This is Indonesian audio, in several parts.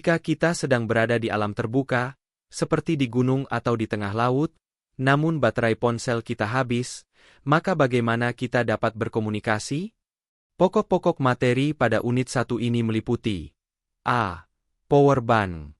Jika kita sedang berada di alam terbuka, seperti di gunung atau di tengah laut, namun baterai ponsel kita habis, maka bagaimana kita dapat berkomunikasi? Pokok-pokok materi pada unit 1 ini meliputi A. Power bank.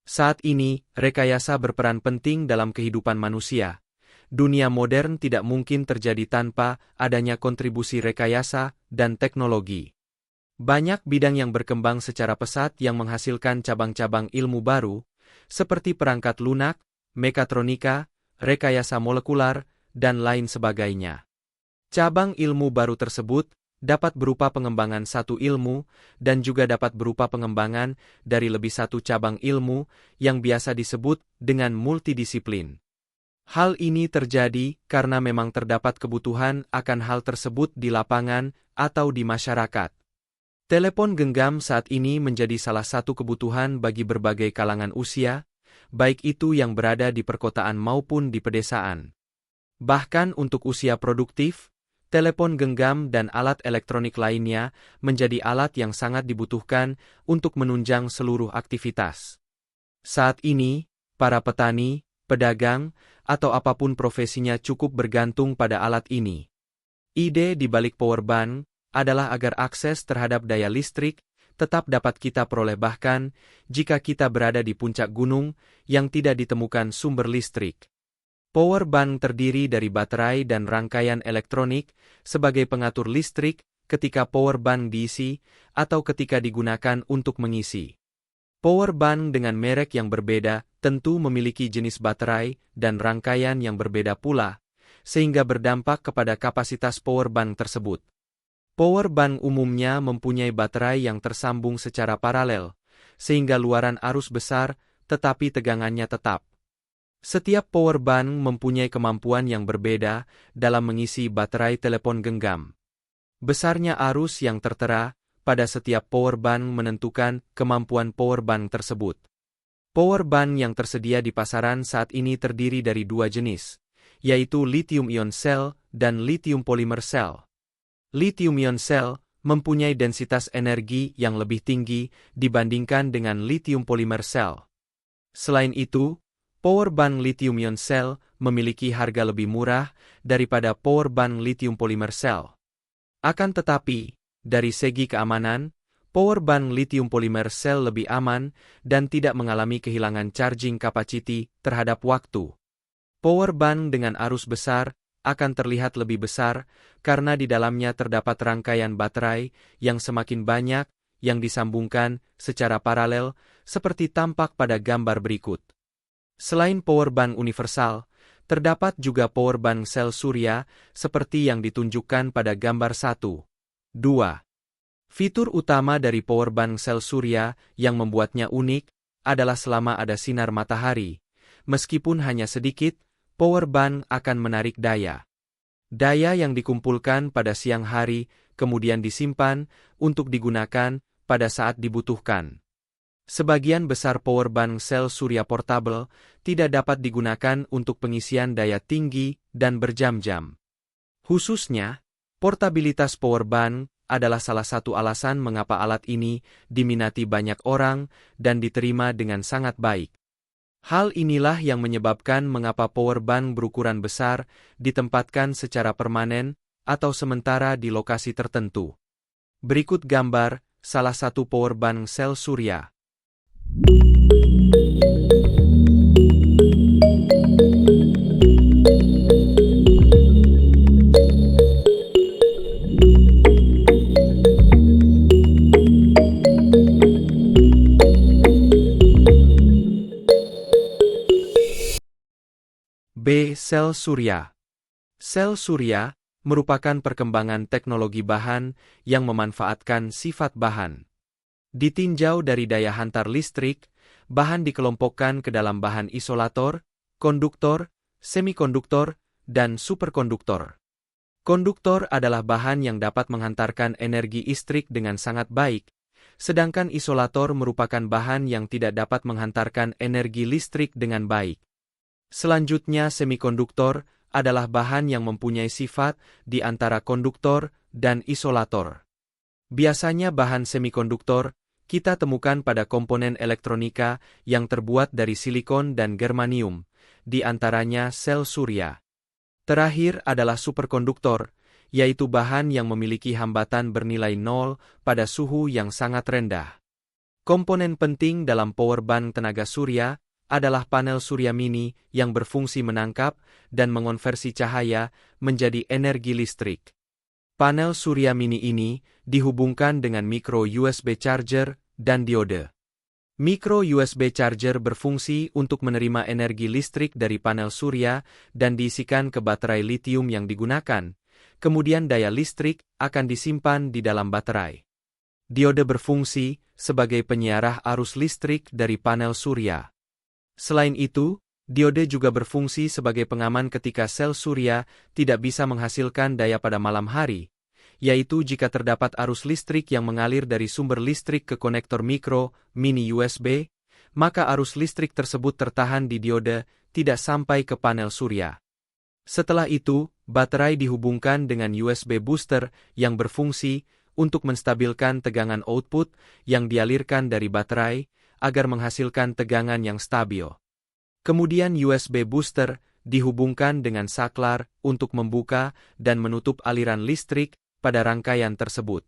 Saat ini, rekayasa berperan penting dalam kehidupan manusia. Dunia modern tidak mungkin terjadi tanpa adanya kontribusi rekayasa dan teknologi. Banyak bidang yang berkembang secara pesat yang menghasilkan cabang-cabang ilmu baru, seperti perangkat lunak, mekatronika, rekayasa molekular, dan lain sebagainya. Cabang ilmu baru tersebut dapat berupa pengembangan satu ilmu, dan juga dapat berupa pengembangan dari lebih satu cabang ilmu yang biasa disebut dengan multidisiplin. Hal ini terjadi karena memang terdapat kebutuhan akan hal tersebut di lapangan atau di masyarakat. Telepon genggam saat ini menjadi salah satu kebutuhan bagi berbagai kalangan usia, baik itu yang berada di perkotaan maupun di pedesaan. Bahkan untuk usia produktif, telepon genggam dan alat elektronik lainnya menjadi alat yang sangat dibutuhkan untuk menunjang seluruh aktivitas. Saat ini, para petani, pedagang, atau apapun profesinya cukup bergantung pada alat ini. Ide di balik powerbank adalah agar akses terhadap daya listrik tetap dapat kita peroleh bahkan jika kita berada di puncak gunung yang tidak ditemukan sumber listrik. Powerbank terdiri dari baterai dan rangkaian elektronik sebagai pengatur listrik ketika powerbank diisi atau ketika digunakan untuk mengisi. Powerbank dengan merek yang berbeda tentu memiliki jenis baterai dan rangkaian yang berbeda pula, sehingga berdampak kepada kapasitas powerbank tersebut. Powerbank umumnya mempunyai baterai yang tersambung secara paralel, sehingga luaran arus besar tetapi tegangannya tetap. Setiap powerbank mempunyai kemampuan yang berbeda dalam mengisi baterai telepon genggam. Besarnya arus yang tertera pada setiap powerbank menentukan kemampuan powerbank tersebut. Powerbank yang tersedia di pasaran saat ini terdiri dari dua jenis, yaitu lithium-ion cell dan lithium polymer cell. Lithium-ion cell mempunyai densitas energi yang lebih tinggi dibandingkan dengan lithium polymer cell. Selain itu, powerbank lithium-ion cell memiliki harga lebih murah daripada powerbank lithium polymer cell. Akan tetapi, dari segi keamanan, powerbank lithium polymer cell lebih aman dan tidak mengalami kehilangan charging capacity terhadap waktu. Powerbank dengan arus besar akan terlihat lebih besar karena di dalamnya terdapat rangkaian baterai yang semakin banyak yang disambungkan secara paralel seperti tampak pada gambar berikut. Selain powerbank universal, terdapat juga powerbank sel surya seperti yang ditunjukkan pada gambar 1. 2. Fitur utama dari powerbank sel surya yang membuatnya unik adalah selama ada sinar matahari, meskipun hanya sedikit, powerbank akan menarik daya. Daya yang dikumpulkan pada siang hari kemudian disimpan untuk digunakan pada saat dibutuhkan. Sebagian besar powerbank sel surya portable tidak dapat digunakan untuk pengisian daya tinggi dan berjam-jam. Khususnya, portabilitas powerbank adalah salah satu alasan mengapa alat ini diminati banyak orang dan diterima dengan sangat baik. Hal inilah yang menyebabkan mengapa powerbank berukuran besar ditempatkan secara permanen atau sementara di lokasi tertentu. Berikut gambar salah satu powerbank sel surya. B. Sel surya. Sel surya merupakan perkembangan teknologi bahan yang memanfaatkan sifat bahan. Ditinjau dari daya hantar listrik, bahan dikelompokkan ke dalam bahan isolator, konduktor, semikonduktor, dan superkonduktor. Konduktor adalah bahan yang dapat menghantarkan energi listrik dengan sangat baik, sedangkan isolator merupakan bahan yang tidak dapat menghantarkan energi listrik dengan baik. Selanjutnya semikonduktor adalah bahan yang mempunyai sifat di antara konduktor dan isolator. Biasanya bahan semikonduktor kita temukan pada komponen elektronika yang terbuat dari silikon dan germanium, di antaranya sel surya. Terakhir adalah superkonduktor, yaitu bahan yang memiliki hambatan bernilai nol pada suhu yang sangat rendah. Komponen penting dalam power bank tenaga surya adalah panel surya mini yang berfungsi menangkap dan mengonversi cahaya menjadi energi listrik. Panel surya mini ini dihubungkan dengan micro USB charger dan diode. Micro USB charger berfungsi untuk menerima energi listrik dari panel surya dan diisikan ke baterai litium yang digunakan. Kemudian daya listrik akan disimpan di dalam baterai. Diode berfungsi sebagai penyiarah arus listrik dari panel surya. Selain itu, diode juga berfungsi sebagai pengaman ketika sel surya tidak bisa menghasilkan daya pada malam hari, yaitu jika terdapat arus listrik yang mengalir dari sumber listrik ke konektor mikro, mini USB, maka arus listrik tersebut tertahan di diode, tidak sampai ke panel surya. Setelah itu, baterai dihubungkan dengan USB booster yang berfungsi untuk menstabilkan tegangan output yang dialirkan dari baterai agar menghasilkan tegangan yang stabil. Kemudian USB booster dihubungkan dengan saklar untuk membuka dan menutup aliran listrik pada rangkaian tersebut.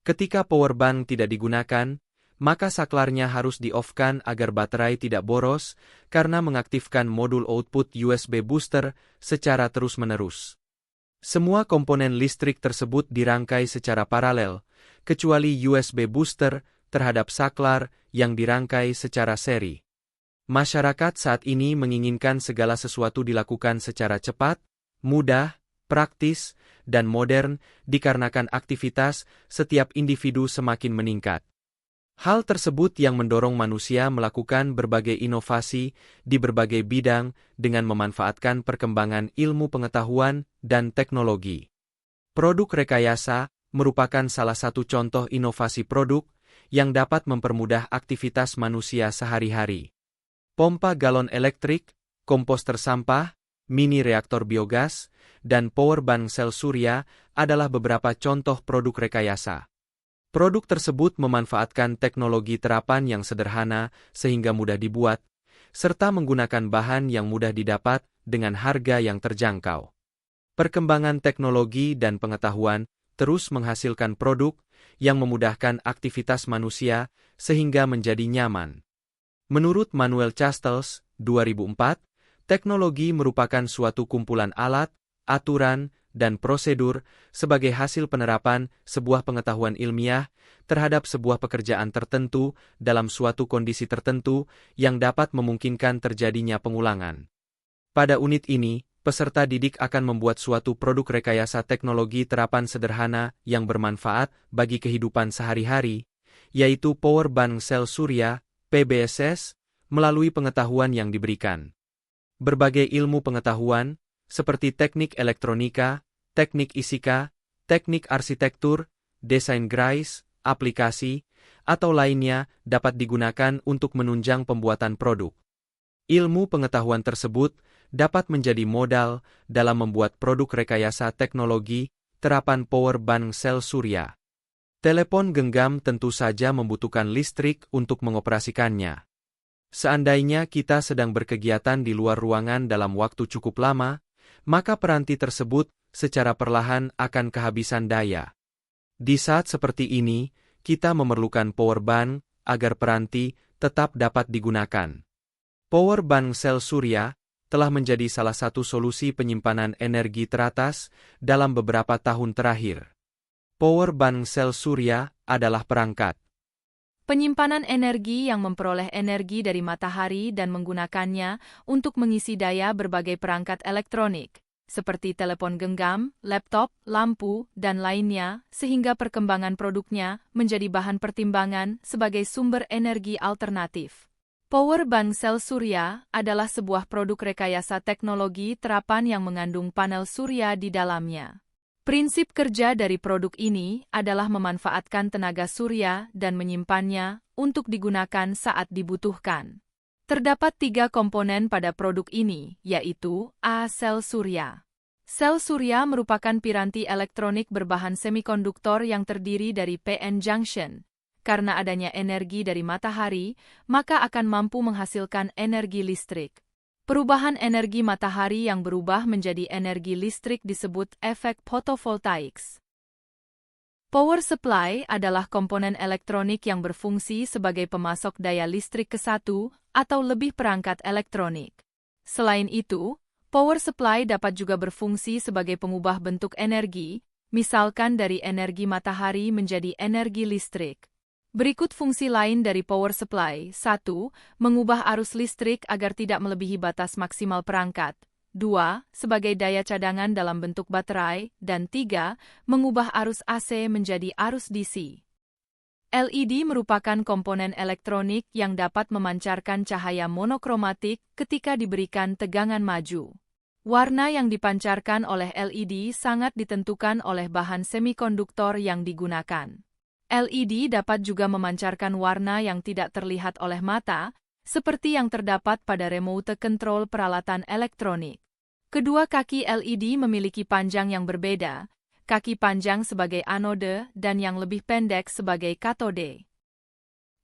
Ketika power bank tidak digunakan, maka saklarnya harus di-off-kan agar baterai tidak boros karena mengaktifkan modul output USB booster secara terus-menerus. Semua komponen listrik tersebut dirangkai secara paralel, kecuali USB booster terhadap saklar yang dirangkai secara seri. Masyarakat saat ini menginginkan segala sesuatu dilakukan secara cepat, mudah, praktis, dan modern dikarenakan aktivitas setiap individu semakin meningkat. Hal tersebut yang mendorong manusia melakukan berbagai inovasi di berbagai bidang dengan memanfaatkan perkembangan ilmu pengetahuan dan teknologi. Produk rekayasa merupakan salah satu contoh inovasi produk yang dapat mempermudah aktivitas manusia sehari-hari. Pompa galon elektrik, komposter sampah, mini reaktor biogas, dan power bank sel surya adalah beberapa contoh produk rekayasa. Produk tersebut memanfaatkan teknologi terapan yang sederhana sehingga mudah dibuat, serta menggunakan bahan yang mudah didapat dengan harga yang terjangkau. Perkembangan teknologi dan pengetahuan terus menghasilkan produk yang memudahkan aktivitas manusia sehingga menjadi nyaman. Menurut Manuel Castells, 2004, teknologi merupakan suatu kumpulan alat, aturan, dan prosedur sebagai hasil penerapan sebuah pengetahuan ilmiah terhadap sebuah pekerjaan tertentu dalam suatu kondisi tertentu yang dapat memungkinkan terjadinya pengulangan. Pada unit ini, peserta didik akan membuat suatu produk rekayasa teknologi terapan sederhana yang bermanfaat bagi kehidupan sehari-hari, yaitu power bank sel surya, PBSS, melalui pengetahuan yang diberikan. Berbagai ilmu pengetahuan, seperti teknik elektronika, teknik fisika, teknik arsitektur, desain grafis, aplikasi, atau lainnya dapat digunakan untuk menunjang pembuatan produk. Ilmu pengetahuan tersebut dapat menjadi modal dalam membuat produk rekayasa teknologi terapan power bank sel surya. Telepon genggam tentu saja membutuhkan listrik untuk mengoperasikannya. Seandainya kita sedang berkegiatan di luar ruangan dalam waktu cukup lama, maka peranti tersebut secara perlahan akan kehabisan daya. Di saat seperti ini, kita memerlukan power bank agar peranti tetap dapat digunakan. Power bank sel surya telah menjadi salah satu solusi penyimpanan energi teratas dalam beberapa tahun terakhir. Power bank sel surya adalah perangkat penyimpanan energi yang memperoleh energi dari matahari dan menggunakannya untuk mengisi daya berbagai perangkat elektronik, seperti telepon genggam, laptop, lampu, dan lainnya, sehingga perkembangan produknya menjadi bahan pertimbangan sebagai sumber energi alternatif. Power bank sel surya adalah sebuah produk rekayasa teknologi terapan yang mengandung panel surya di dalamnya. Prinsip kerja dari produk ini adalah memanfaatkan tenaga surya dan menyimpannya untuk digunakan saat dibutuhkan. Terdapat 3 komponen pada produk ini, yaitu A. Sel surya. Sel surya merupakan piranti elektronik berbahan semikonduktor yang terdiri dari PN junction, karena adanya energi dari matahari, maka akan mampu menghasilkan energi listrik. Perubahan energi matahari yang berubah menjadi energi listrik disebut efek photovoltaics. Power supply adalah komponen elektronik yang berfungsi sebagai pemasok daya listrik ke satu atau lebih perangkat elektronik. Selain itu, power supply dapat juga berfungsi sebagai pengubah bentuk energi, misalkan dari energi matahari menjadi energi listrik. Berikut fungsi lain dari power supply. 1. Mengubah arus listrik agar tidak melebihi batas maksimal perangkat. 2. Sebagai daya cadangan dalam bentuk baterai. Dan 3. Mengubah arus AC menjadi arus DC. LED merupakan komponen elektronik yang dapat memancarkan cahaya monokromatik ketika diberikan tegangan maju. Warna yang dipancarkan oleh LED sangat ditentukan oleh bahan semikonduktor yang digunakan. LED dapat juga memancarkan warna yang tidak terlihat oleh mata, seperti yang terdapat pada remote control peralatan elektronik. Kedua kaki LED memiliki panjang yang berbeda, kaki panjang sebagai anode dan yang lebih pendek sebagai katode.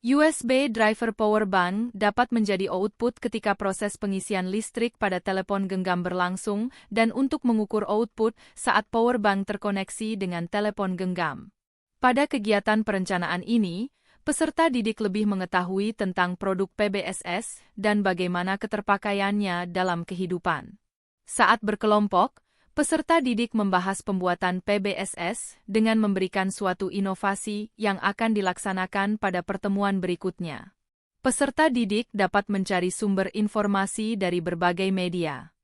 USB driver power bank dapat menjadi output ketika proses pengisian listrik pada telepon genggam berlangsung dan untuk mengukur output saat power bank terkoneksi dengan telepon genggam. Pada kegiatan perencanaan ini, peserta didik lebih mengetahui tentang produk PBSS dan bagaimana keterpakaiannya dalam kehidupan. Saat berkelompok, peserta didik membahas pembuatan PBSS dengan memberikan suatu inovasi yang akan dilaksanakan pada pertemuan berikutnya. Peserta didik dapat mencari sumber informasi dari berbagai media.